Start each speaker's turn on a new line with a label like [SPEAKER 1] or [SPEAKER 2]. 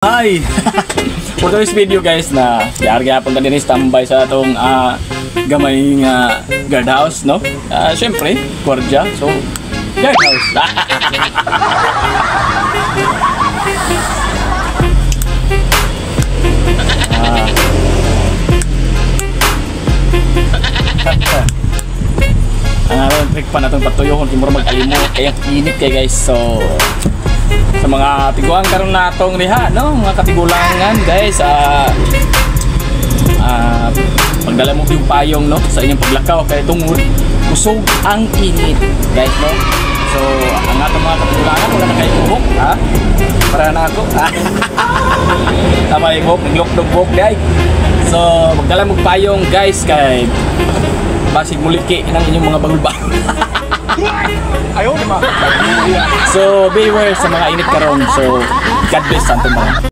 [SPEAKER 1] Hi! For today's video guys na yari nga punta din standby sa atong gamay nga guardhouse, no? Siyempre, Korja. So, guardhouse. Ang trick pa na itong patuyo kung timuro mag-alimo kaya init kay guys. So, sa mga tiguan karon natong riha, no, mga katigulangan guys, pagdala mo yung payong, no, sa inyong paglakaw kay tungod usog ang init guys, no. So ang atong mga katigulangan wala na kayo buhok, ha, para na ako tama yung buhok, naglok ng buhok guys. So magdala mo payong guys kay basig muliki ng inyong mga bagulba. Ayaw naman. So beware sa mga init karon. So God bless sa ating mga